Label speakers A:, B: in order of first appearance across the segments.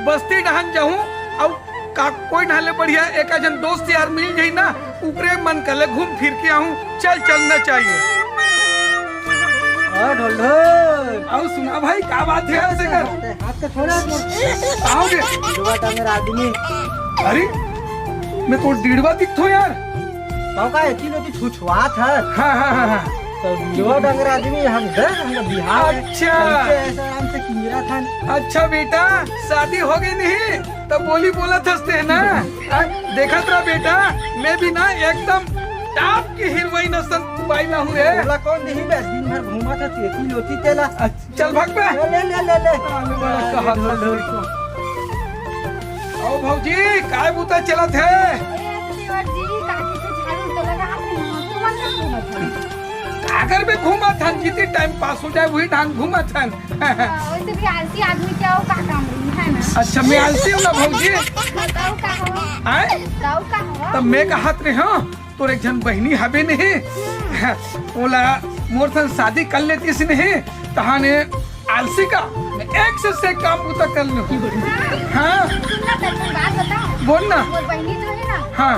A: बस्ती डहन जाऊं और का कोई ढाले बढ़िया एक जन दोस्त यार मिल जाई ना ऊपरे मन कले घूम फिर के आऊं चलना चाहिए। आओ सुना भाई क्या बात है ऐसे कर
B: हाथ का छोड़ा
A: आओगे
B: मेरा आदमी।
A: अरे मैं तो डीड़वा दिखतो यार
B: का छुछुआ था।
A: हाँ
B: तो युवा डंगर आदमी हम बिहार
A: अच्छा
B: आराम से किंजरा था।
A: अच्छा बेटा शादी हो गई नहीं तब बोली बोला थसते है ना। देखा था बेटा मैं भी ना एकदम टॉप की हीरोइन पाइला हूँ रे।
B: बोला कौन नहीं बे दिन भर घूमा था तेती लोती तेला।
A: चल भाग पे
B: ले
A: ओ भौजी काय बूता चलत है अगर भी घूमा था जितने टाइम पास हो जाए वही ढंग घूमा था।
C: वैसे भी आलसी आदमी क्या हो का काम है ना।
A: अच्छा मैं आलसी हूँ ना भौजी तब मैं कहत रहे हाँ तोर एक जन बहनी हबे नहीं बोला मोर सन शादी कर लेती सी नहीं तहाने आलसी का एक से काम पूरा कर लूँ। हाँ बोल ना
C: बहनी जो है ना
A: हाँ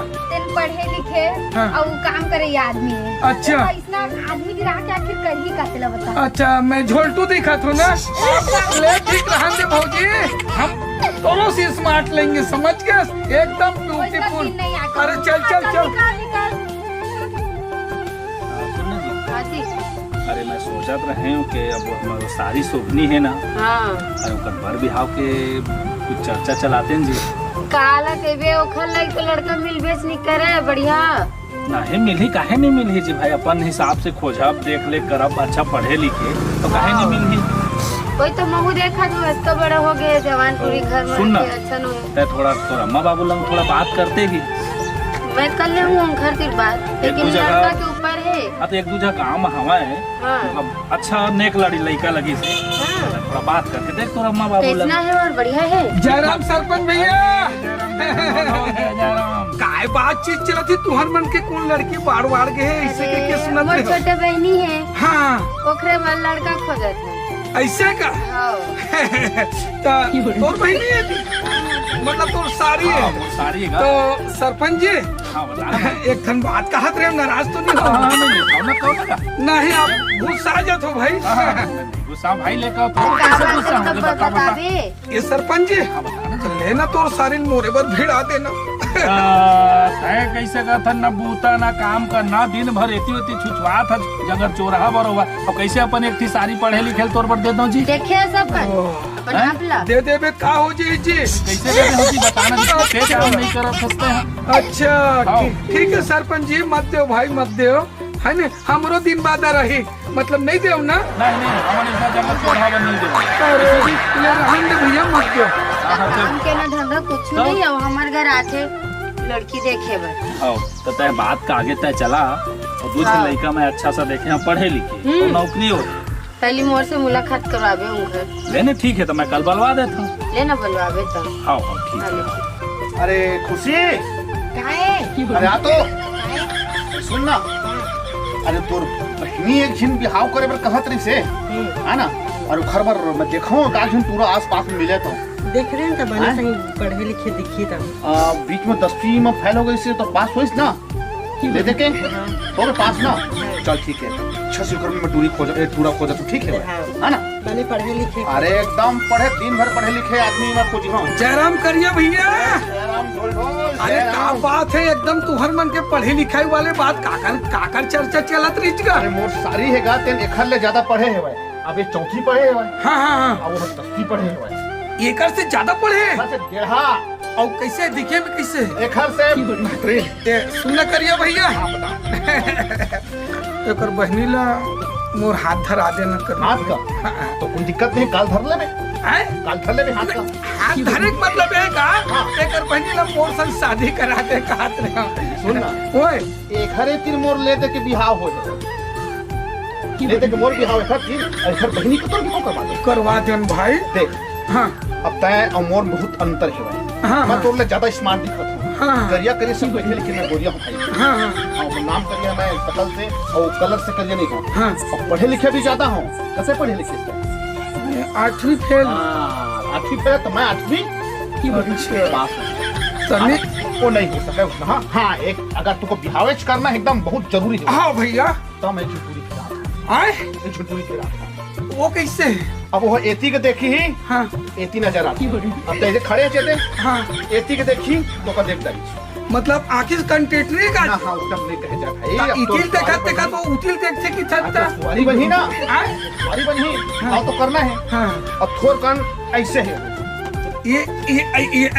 C: पढ़े लिखे और काम करे ये आदमी है।
A: अच्छा
C: इतना आदमी गिरा के आखिर कर ही का बता।
A: अच्छा मैं झोलटू दिखा थू ना ले ठीक रहा दे भौजी हम दोनों से स्मार्ट लेंगे समझ गए एकदम ब्यूटीफुल। अरे चल
D: अरे मैं सोचत रहे हूँ कि अब हमारी सारी सोभनी है ना।
C: हाँ
D: अरे बर बिहाव के कुछ चर्चा चलाते हैं जी
C: काला के ओखर लाइक तो लड़का मिल बेच नहीं करे बढ़िया
D: नहीं मिली काहे नहीं मिली जी भाई अपन हिसाब से खोजब देख ले करब अच्छा पढ़े लिखे तो काहे नहीं मिली।
C: कोई तो महू देखा जो इसका बड़ा हो गया जवानपुरी घर में
D: सुन ना
C: अच्छा नहीं
D: ते थोड़ा तो अम्मा बाबू लंग थोड़ा बात करते भी
C: मैं कर ले हूँ घर की बात लेकिन लड़का के ऊपर है।
D: तो एक दूसरा काम हवा है
C: हाँ।
D: अच्छा नेक लड़ी लड़का लगी से थोड़ा बात करके देख तो अम्मा बाबू लंग
C: है और बढ़िया है।
A: जयराम सरपंच भैया काय बातचीत चलती तुहर मन के कौन लड़की बाड़ के है इसे के सुनत
C: मोर
A: हो।
C: छोटे बहनी है
A: हाँ
C: ओखरे वाल लड़का खोजत है
A: ऐसे का तोर बहनी है मतलब तोर सारी है
D: सारी है
A: तो सरपंच जी
D: हाँ बता
A: एक खन बात कहत रहे नाराज तो नहीं हो नहीं आप गुस्सा जात हो भाई।
D: गुस्सा भाई लेकर कैसे गुस्सा हो बता बता
A: ये सरपंच जी लेना तोर सारी मोरे पर भिड़ा देना
D: कैसे का था न बूता ना काम का ना दिन भर एती होती छुछवा था जगह चोराहा बरोबर और कैसे अपन एक थी सारी पढ़े लिखे तौर पर देता हूँ जी
C: देखे सब
A: दे देवे का हो जी
D: कैसे दे हो जी बताना जी काम नहीं कर सकते हैं।
A: अच्छा ठीक है सरपंच जी मत दो भाई मत दो है ना हमरो दिन बाद रही मतलब नहीं दे ना
D: नहीं हमारे इतना जगह चोराहा नहीं दे
A: ले रहन दे भैया मत दो
C: हमके ना धंधा कुछ नहीं है हमारे घर आके लड़की देखे बस
D: तो तय बात का आगे तय चला और दूसरे लड़का में अच्छा सा देखे हम पढ़े लिखे और नौकरी हो
C: पहली मोर से मुलाकात करवावे हूँ घर
D: लेने ठीक है तो मैं कल बुलवा देता हूँ
C: लेना बुलवावे तो
D: हाँ ठीक है।
E: अरे खुशी अरे आ तो सुन ना अरे तोर बहनी एक झिन बिहाव करे बर कहत रही से है ना और घर भर मैं देखो का झिन पूरा आस पास में मिले तो
B: देख रहे हैं बने सही पढ़े लिखे दिखी था
E: बीच में 10वीं में फेल हो गई से तो पास होइस ना ले दे के तो पास ना चल ठीक है 600 रुपये में टूरा खोजा तो ठीक है है ना
B: बने पढ़े लिखे।
E: अरे एकदम पढ़े दिन भर पढ़े लिखे आदमी में खोजी हाँ
A: जयराम करिए भैया अरे क्या बात है एकदम तुहर मन के पढ़े लिखाई वाले बात काकर चर्चा चलत रही का।
E: अरे मोर सारी है गा तेन एक ले ज्यादा पढ़े है अब ये चौथी पढ़े है
A: हाँ
E: अब वो 10वीं पढ़े है
A: एक से ज्यादा पढ़े
E: डेढ़ा
A: और कैसे दिखे में कैसे
E: एक से
A: सुन करिए भैया एक बहनी ला मोर हाथ धरा देना कर
E: हाथ का तो कोई दिक्कत नहीं काल धर ले काल धर ले हाथ का
A: हाथ धरे का मतलब है का एक बहनी ला मोर संग शादी करा दे का हाथ रे
E: सुन ना
A: ओए
E: एक हरे तीन मोर ले दे के बिहाव हो जाए ले दे के मोर बिहाव है फिर बहनी को तो
A: करवा देन भाई
E: देख
A: हाँ
E: अब तय और मोर बहुत अंतर है
A: हाँ,
E: मैं तोर ले ज्यादा स्मार्ट दिखत हूँ
A: हाँ,
E: करिया करिए सब बैठे लेकिन मैं गोरिया हूँ भाई
A: हाँ,
E: और नाम करिए मैं कतल से और कलर से करिए नहीं हूँ
A: हाँ,
E: और पढ़े लिखे भी ज्यादा हूँ कैसे पढ़े लिखे
A: 8वीं फेल
E: 8वीं पे तो मैं 8वीं
A: अच्छा
E: बात
A: तनी
E: वो नहीं हो सके उसमें। हाँ हाँ, एक अगर तुमको बिहावेज करना है एकदम बहुत जरूरी है
A: हाँ भैया
E: तो मैं झुटूरी खिला
A: आए
E: एक झुटूरी खिला।
A: वो कैसे
E: अब वो एती के देखी ही
A: हाँ
E: एती नजर आती। अब जैसे खड़े चेते
A: हाँ
E: एती के देखी तो का देख दरी
A: मतलब आखिर कंटेटरी का
E: हाँ हाँ उसका नहीं कहे जा भाई।
A: इतिल देखा तो उतिल देखते कि छत्ता
E: सवारी बनी ना,
A: आए
E: सवारी बनी हाँ तो करना है।
A: हाँ
E: अब थोर कान ऐसे है
A: ये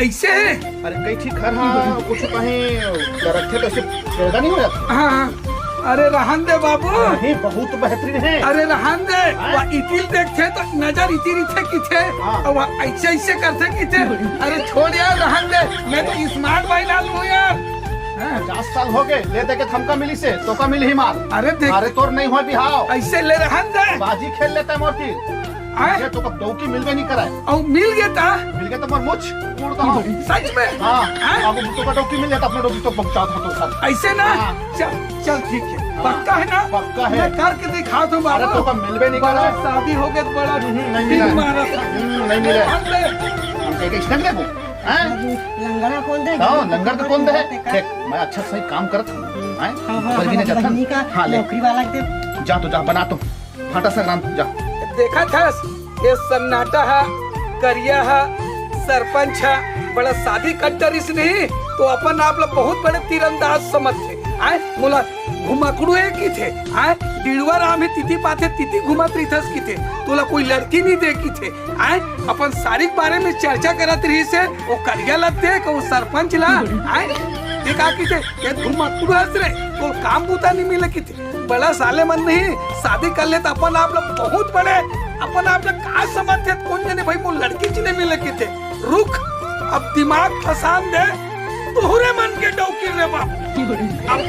A: ऐसे है
E: अरे कई ठीक घर हाँ कुछ कहीं रखे तो ऐसे पैदा नहीं हो जाता।
A: हाँ हाँ अरे रहन दे बाबू
E: नहीं बहुत बेहतरीन है।
A: अरे रहन दे वह इतिल देखते तो नजर इतिल इथे किथे
E: हाँ।
A: और वह ऐसे ऐसे करते किथे। अरे छोड़ यार रहन दे मैं तो स्मार्ट भाई लाल हूँ यार। हाँ।
E: 50 साल हो गए ले दे के थमका मिली से तो का मिली ही मार।
A: अरे देख
E: अरे तोर नहीं हो बिहाव
A: ऐसे ले रहन दे
E: बाजी खेल लेता है मोती
A: आए
E: ये तो कब दौकी मिलवे नहीं कराए
A: और मिल गया था
E: मिल गया तो मोर मुछ उड़ता हूँ।
A: सच में
E: हाँ
A: हाँ?
E: अब तो का डौकी मिल जाता अपने डौकी तो पहुंचा दो तो साथ।
A: ऐसे ना
E: हाँ।
A: चल चल ठीक है
E: हाँ।
A: पक्का है ना
E: पक्का है।
A: मैं करके दिखा दूं
E: अरे तो
A: बाबू
E: का मिलवे नहीं
A: बड़ा
E: कराए
A: शादी हो गया तो बड़ा
E: नहीं मिला है।
A: मारा था।
E: नहीं मिला है।
A: रहन दे।
E: एक स्नैप ले वो हैं
B: लंगड़ा कौन दे?
E: हाँ लंगर तो कौन दे देख मैं अच्छा सही काम करत हूँ हैं पर भी नहीं जाता।
B: बहनी का
E: हाँ ले
B: नौकरी वाला के
E: जा तो जा बना तो फाटा सा राम जा।
A: देखा था ये सन्नाटा है करिया है सरपंच है बड़ा शादी कट्टर इस नहीं तो अपन आप लोग बहुत बड़े तीरंदाज समझते आए मोला घुमाकड़ू है की थे आए डिड़वा राम है तिथि पाथे तिथि घुमत रही थस की थे तोला कोई लड़की नहीं देखी थे आए अपन सारी बारे में चर्चा करत रही से वो करिया लगते कि वो सरपंच ला आए देखा की थे ये घुमाकड़ू हंस रहे तो काम बूता नहीं मिले की थे बड़ा साले मन नहीं शादी कर ले तो अपन आप लोग बहुत बड़े अपन आप लोग कहा समझते कौन जाने भाई वो लड़की चीने मिले की थे रुक अब दिमाग फसान दे तोहरे मन के डौकी रे बाप। अब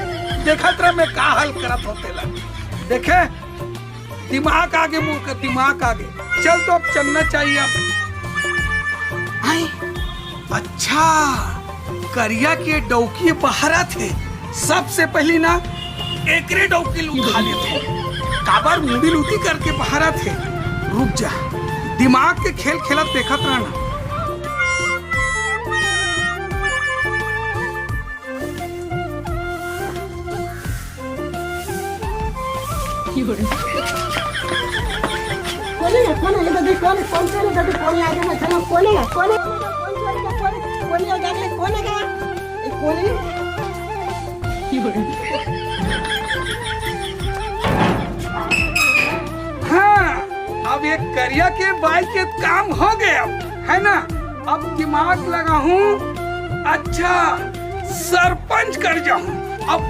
A: देखा तेरा मैं का हल करत होते ला देखे दिमाग आगे मुंह का दिमाग आगे चल तो अब चलना चाहिए अब आए अच्छा करिया के डौकी बहरा थे सबसे पहली ना एकरे डौकी उठा लेते काबर मुड़ी लूटी करके बहरा थे रुक जा दिमाग के खेल खेलत देखत रहना।
F: कौन है दादी कौन से दादी कौन लागे ना चलो कौन है कौन जाने कौन है क्या कौन है
A: हाँ अब ये करिया के बाई के काम हो गया है ना अब दिमाग लगा हूँ अच्छा सरपंच कर जाऊँ अब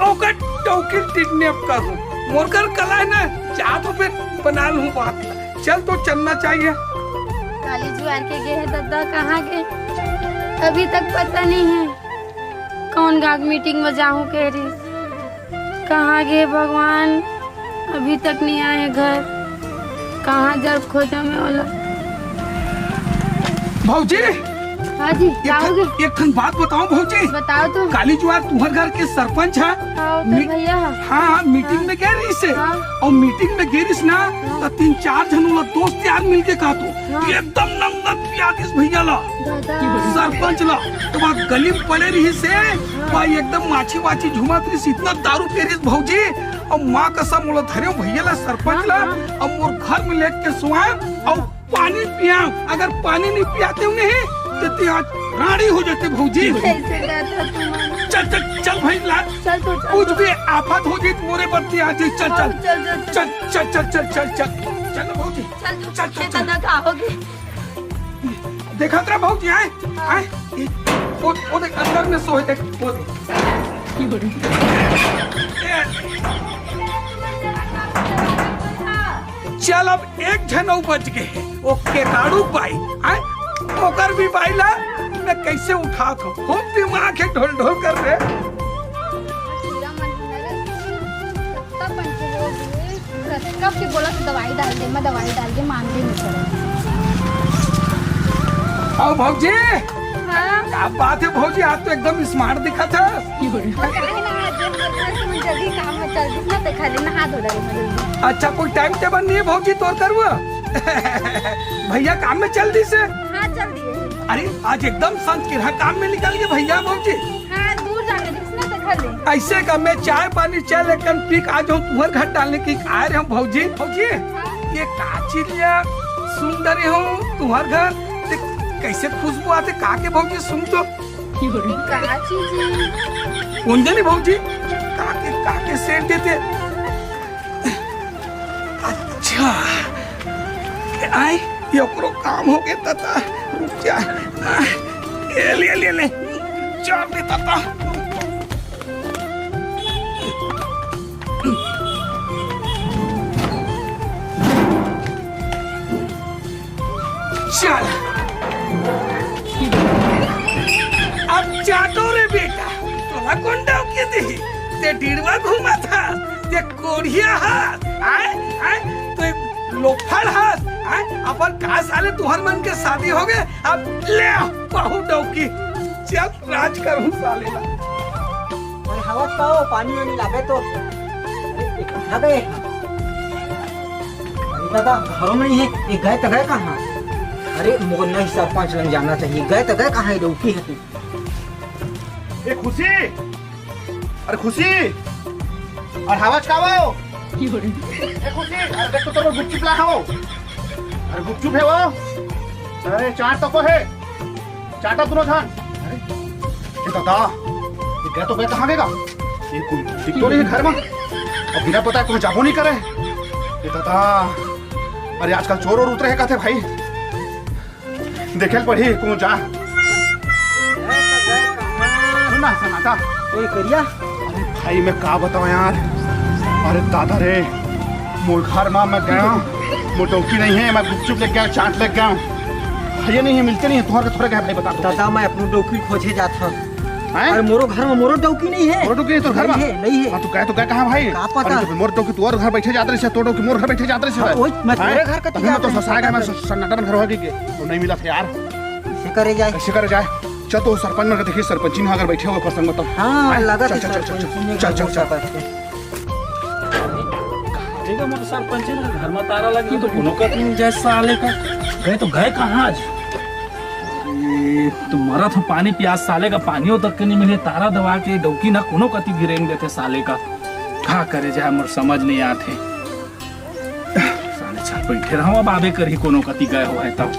A: ओकर टोकन किडनैप करूँ मोरकर कला है ना चाह तो फिर बना लूँ बात चल तो चलना चाहिए।
C: काली जुआर के गए है दादा कहाँ गए अभी तक पता नहीं है कौन गाग मीटिंग में जाऊँ कह रही कहाँ गए भगवान अभी तक नहीं आए घर कहाँ जब खोजा में वाला
A: भौजी
C: हाँ जी जाओगे
A: एक खन बात बताओ भौजी
C: बताओ तो
A: काली जुआर तुम्हारे घर के सरपंच है
C: आओ तो
A: मी-
C: भैया
A: हाँ मीटिंग में गए रही से
C: हाँ।
A: और मीटिंग में गए रही ना तो 3-4 जन वाला दोस्त यार मिलके कहा तो
C: हाँ।
A: एकदम नंबर पियादिस भैया ला
C: दादा
A: सरपंच ला तो वहाँ गली में पड़े रही से वहाँ एकदम माछी वाची झुमात रही से इतना दारू पी रही भौजी और माँ कसम मोला धरे भैया ला सरपंच ला और मोर घर में लेके सुहाए और पानी पिया अगर पानी नहीं पियाते उन्हें तो आज रानी हो जाते भौजी।
C: कैसे दादा तुम
A: चल चल चल भाई ला
C: चल तो
A: कुछ भी आफत हो जाए मोरे बत्ती आ जाए चल चल
C: चल
A: चल चल चल चल चल चल चल भौजी
C: चल
A: चल चल चल
C: दादा खाओगे
A: देखा तेरा भौजी आए आए वो देख अंदर में सोए देख वो देख चल अब एक जनौ बच गए वो केताड़ू बाई आए ओकर भी बाई ला मैं कैसे उठा तो खूब दिमाग है ढोल ढोल कर रहे
C: कब के बोला तो दवाई डाल दे मैं दवाई डाल के मान भी नहीं करे
A: आओ भौजी
C: हाँ
A: क्या बात है भौजी आज तो एकदम स्मार्ट दिखा था
C: जल्दी काम में चल जितना तो खाली नहा धो डाली
A: अच्छा कोई टाइम टेबल नहीं है भौजी तोड़ कर वो भैया काम में चल दी से
C: हाँ जल्दी
A: अरे आज एकदम संत किरा काम में निकल गए भैया भौजी।
C: हाँ दूर जाके दिखना देखा ले।
A: ऐसे का मैं चाय पानी चाय लेकर पी के आज हूँ तुम्हारे घर डालने की आए रहे हम भौजी। भौजी ये काची लिया सुंदरी हूँ तुम्हारे घर ते कैसे खुशबू आते काके भौजी सुन तो
C: कहा चीज
A: कुंजनी भौजी काके काके सेंट देते। अच्छा आई ये ओकरो काम हो गया तता रुक जा ले चार दे तता चल अब चाटो रे बेटा तोला कौन डाव के दी ते डिड़वा घुमा था ते कोढ़िया हाथ आए आए तो लोफड़ हाथ आए अपन का साले तुहर मन के शादी हो गए अब ले बहु डौकी चल राज करूं साले ला।
B: अरे हवा पाओ पानी वानी लागे तो अरे कहाँ गए? अरे दादा घरों में ही है, ये गए तो गए कहाँ? अरे मोर नहीं सरपंच लग जाना चाहिए, गए तो गए कहाँ? डौकी है तू।
E: ए खुशी, अरे खुशी, और हवाज का वो? ए खुशी, अरे देख तो तेरे गुपचुप ला हो, अरे गुपचुप है वो, अरे चाट तो को है, चाटा दोनों जान, अरे ये दादा, ये गया तो गया कहाँ गएगा? ये कोई दिख तो नहीं है घर में, और बिना पता है कोई जागो नहीं करे, ये दादा, अरे आजकल चोर और उतरे हैं कहते भाई, देखेल पढ़ी कौन जा, सुना सनाता,
B: कोई करिया?
E: अरे भाई मैं क्या बताऊं यार, अरे दादा रे मोर घर में मैं गया वो डौकी नहीं है, मैं गुपचुप लेके गया, चाट लेके गया, ये नहीं है, मिलते नहीं है, तुम्हारे थोड़ा क्या भाई बता
B: दादा मैं अपनी डौकी खोजे जाता हूँ।
E: हैं?
B: अरे मोरो घर में मोरो डौकी नहीं है।
E: मोर डौकी नहीं तो घर में
B: नहीं है।
E: हाँ, तू गया कहाँ भाई?
B: का पता?
E: अरे तो मोर डौकी तू और घर बैठे जाते रहे, तो डौकी मोर घर बैठे जाते रहे।
B: हाँ, वही मैं तेरे घर का
E: तभी मैं तो फंसाएगा, मैं सन्नाटा में घर हो गई तो नहीं मिला था यार,
B: कैसे करे जाए?
E: कैसे करे जाए? चल तो सरपंच में देखिए, सरपंच जी अगर बैठे हुए प्रसंग में तो
B: हाँ लगा
E: चल
B: था
E: चल चल
B: सरपंच ने
E: चल चल
B: घर
E: चल
B: बोलता था।
D: देखो मोर सरपंच है ना, घर में तारा लगी तो कोनो का नहीं जैसा साले का गए तो गए कहाँ आज? तो मरा था पानी प्यास साले का, पानियों तक के नहीं मिले, तारा दबा के डौकी ना कोनो कति गिरेंगे देते साले का, क्या करे जाए मोर समझ नहीं आते साले। चल बैठे रहो अब आबे करी कोनो कति गए हो है तब।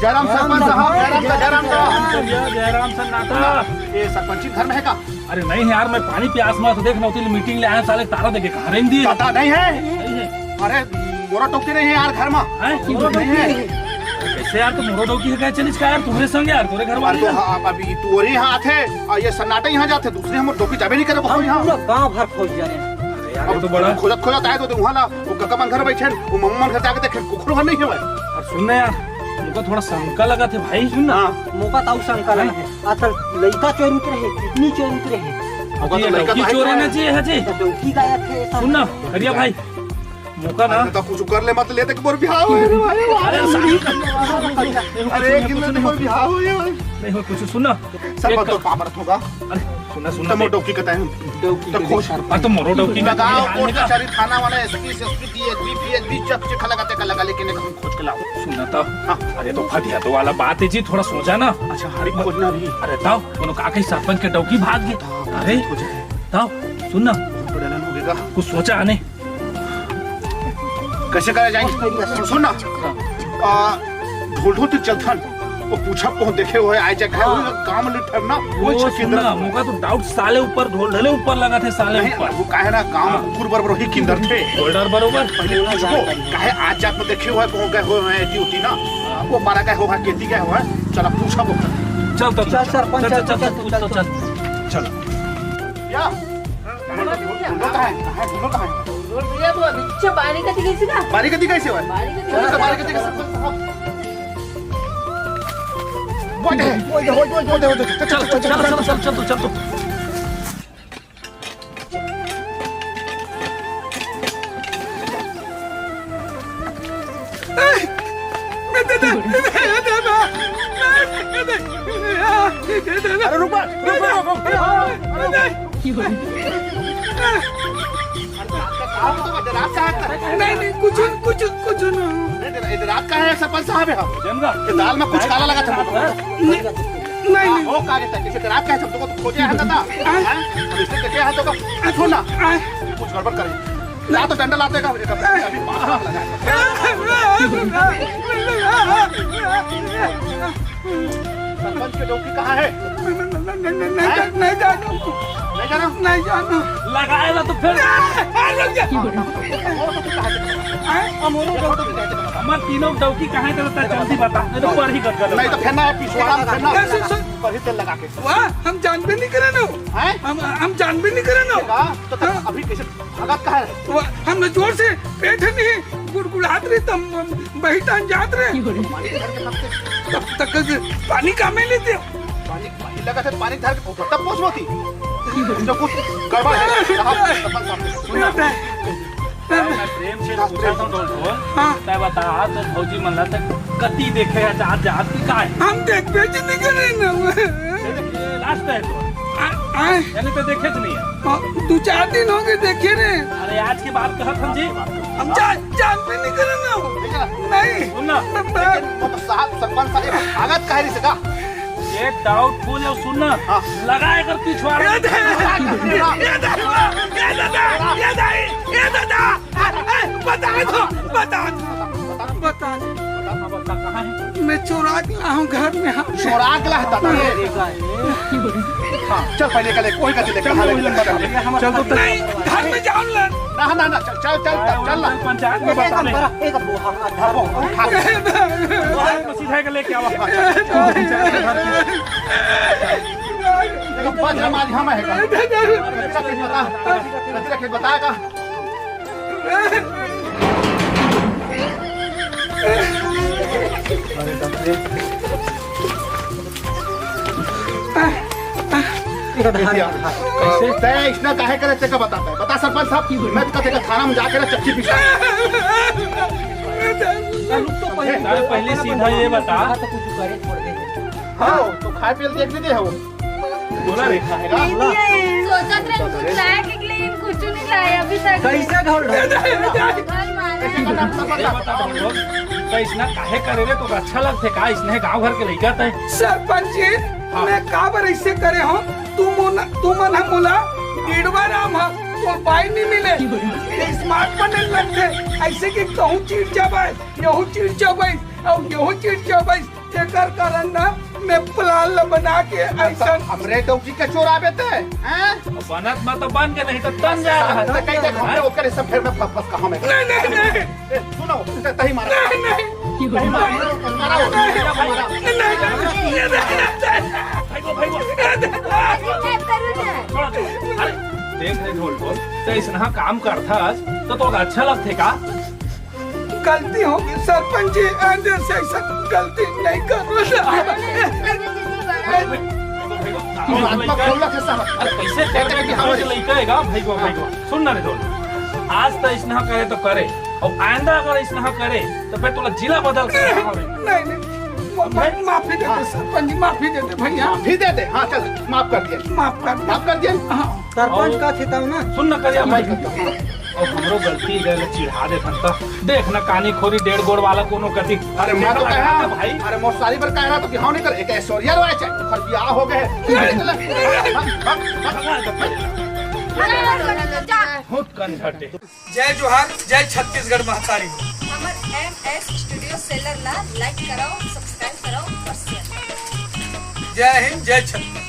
E: जयराम सरपंच साहब, जयराम का
D: जयराम सन्नाटा।
E: ये सरपंच जी घर में है का?
D: अरे नहीं है यार, मैं पानी प्यास में तो देखना होती मीटिंग ले आया साले, तारा देखे कहाँ रेंग दिए।
E: दादा नहीं है,
D: नहीं है
E: अरे मोरा टोकी नहीं है यार घर में,
D: हैं? मोरो
E: नहीं
D: डौकी
E: है।
D: कैसे यार, तो मोरो डौकी है क्या चलिस का यार, तुम्हारे संग यार, तोरे घर वाले
E: तो हाँ, अभी तू यहाँ आते और ये सन्नाटे यहाँ जाते, दूसरे हम टोकी जाबे नहीं करे बहुत यहाँ।
B: पूरा गांव भर खोज जा रहे हैं।
D: यार तो बड़ा
E: खोजत खोजत आए तो वहाँ ना वो काका मन घर बैठे, वो मम्मा घर जाके देखे कुखरू घर नहीं है।
D: और सुनना यार, मुझको थोड़ा शंका लगा थे भाई, सुनना
B: मौका ताऊ शंका लगा है। आजकल लड़का चोर उतरे है, कितनी चोर उतरे है।
D: लड़की चोर होना चाहिए है जी।
B: तो डौकी गायब है सब।
D: सुनना करिया भाई, मौका ना
E: तो कुछ कर ले मत लेते कि मोर बिहाव है
D: अरे
E: अरे कितने कोई बिहाव है
D: नहीं हो कुछ सुनना
E: सब तो पामरत होगा।
D: अरे सुनना सुनना
E: तो मोर टोकी कहते हैं
B: डौकी
E: तो
B: के
E: खोज
D: अरे तो मोरो डौकी का
E: लगाओ कोर्ट कचहरी थाना वाला एसपी डीएसपी पीएसपी चक चक लगाते का लगा लेकिन हम खोज के लाओ।
D: सुनना तो अरे तो फटिया तो वाला बात है जी, थोड़ा सोचा ना।
E: अच्छा हरी खोजना भी
D: अरे ताओ कोनो काका सरपंच के डौकी भाग गए। अरे ताओ सुनना
E: बड़लन हो गएगा,
D: कुछ सोचा आने
E: कैसे करे जाएंगे? सुन ना ढोल ढोल तक चलथन वो पूछा को देखे हुए आए जगह काम में ठहरना वो
D: वो सुनना मुका तो डाउट साले ऊपर ढोल ढले ऊपर लगा थे साले
E: नहीं
D: ऊपर
E: वो काहे ना गांव कुकुर बरोबर ही किंदर थे
D: होल्डर बरोबर
E: पहले उसको काहे आज जात में देखे हुए कौन गए हुए हैं ड्यूटी ना वो बारा गए हुआ खेती गए हुआ चला पूछा वो
D: चल तो
B: चल सरपंच
D: चल चल चल चल
E: चल या ढोलो कहाँ है
C: ये वो अच्छा बारी का कैसे ना
E: बारी गति कैसे हुआ
C: बारी का
E: बारी गति कैसे वो दे
D: चल चल चल चल चल चल चल
E: अरे रुको
A: नहीं कुछ ना
E: रात का है सरपंच साहब है
D: जनगा
E: कि दाल में कुछ काला लगा था
A: नहीं
E: वो कागे था किसी रात का है सब तो खोजे है दादा अब इसने क्या है तो सुनना कुछ गड़बड़ करे ला तो डंडा लाते का अभी मारा सरपंच के डोकी कहाँ है
A: नहीं जाना
E: नहीं जाना
A: नहीं जाना
D: लगाएगा तो फिर हमार तीनों डौकी कहाँ चलता है जल्दी बता नहीं तो पर ही कर दो
E: नहीं तो फिर ना पिछवाड़ा में फिर ना पर ही तेल लगा के
A: वाह हम जानबे नहीं करे ना
E: हैं
A: हम जानबे नहीं करे ना
E: तो अभी कैसे भगत कहाँ है
A: हम जोर से पेट नहीं गुड़गुड़ात रहे तम बहिटान जात रहे तब तक पानी का में लेते
E: पानी लगा था पानी धर के तब पहुंच होती जो कुछ गड़बड़ है सरपंच साहब सुनना
D: प्रेम से पूछा तो ढोल तय बता तो भौजी मनला तक कति देखे है जात जात की का है
A: हम देख पेट नहीं करे ना
D: लास्ट है तो यानी तो देखे नहीं है
A: 2-4 दिन हो गए देखे रे
D: अरे आज की बात कहत हम जी
A: हम जानबे नहीं करे ना नहीं
D: सुनना
E: साहब सरपंच साहब भगत कह रही सका
D: ये डाउटफुल है सुनना लगाए कर पिछवाड़ा
A: बता
D: कहाँ है
A: मैं चोरा के ला हूँ घर में हाँ
E: चोरा के ला दादा हाँ चल पहले कल कोई का चले चल तो
A: नहीं घर में जाऊँ ला
E: ना ना चल ना
D: पंचायत में बता ले
B: एक बोहा
D: सीधा के लेके आवा
E: बाजरा मारी हम है बताएगा कैसे इसने काहे करे ते का बताता है बता सरपंच साहब मैं तो थाना में जाकर चक्की पिछा
D: पहले सीधा ये बता
B: तो कुछ करे छोड़ दे
E: हाँ तो खाए पिए देख लीजिए है वो
D: बोला रे खाएगा
C: सोचत रहे कुछ लाए के लिए कुछ नहीं लाए अभी तक
B: कैसे घर
D: तो इसने काहे करे रे तो अच्छा लगते का इसने गांव घर के लइका थे
A: सरपंच जी मैं का बार ऐसे करे हो तू मन हम बोला डेढ़वा राम हो तो पाई नहीं मिले ये स्मार्ट बनने लगते ऐसे कि कहूँ चीट जाबे यहू चीट जाबे और यहू चीट जाबे एकर कारण ना मैं प्लान बना के ऐसा
E: हमरे डौकी के चोराबे थे हैं
D: बनत मत बन के नहीं तो तन जा रहा
E: तो कहीं देख हमरे ओकर सब फेर में फस कहां में
A: नहीं
E: सुनो तही मारा
A: नहीं
E: मारा
D: देख रे ढोल ढोल तो इसना काम करता तो अच्छा लगते का
A: गलती होगी सरपंच जी आगे से ऐसा गलती नहीं कर
D: सुन ना रे ढोल आज तो इसना करे तो करे और आइंदा अगर इसना करे तो फिर तुला जिला बदल
A: नहीं माफी दे दे सरपंच जी माफी दे दे भैया
E: माफी दे दे हाँ चल माफ कर दिया
A: माफ कर
E: दिया
B: सरपंच का थी ना
D: सुन ना करिया भाई और हमरो गलती गए चिढ़ा दे था देख ना कानी खोरी 1.5 गोड़ वाला कोनो कति
E: अरे मैं तो कह रहा भाई अरे मोसारी पर कह रहा तो बिहाव नहीं कर एक ऐश्वर्या रहा चाहिए खर बियाह हो गए
D: बहुत कंझटे
A: जय जोहार जय छत्तीसगढ़ महतारी
G: हमर MS स्टूडियो सेलर ला लाइक कराओ सब्सक्राइब कराओ और शेयर
A: जय हिंद जय छत्तीसगढ़।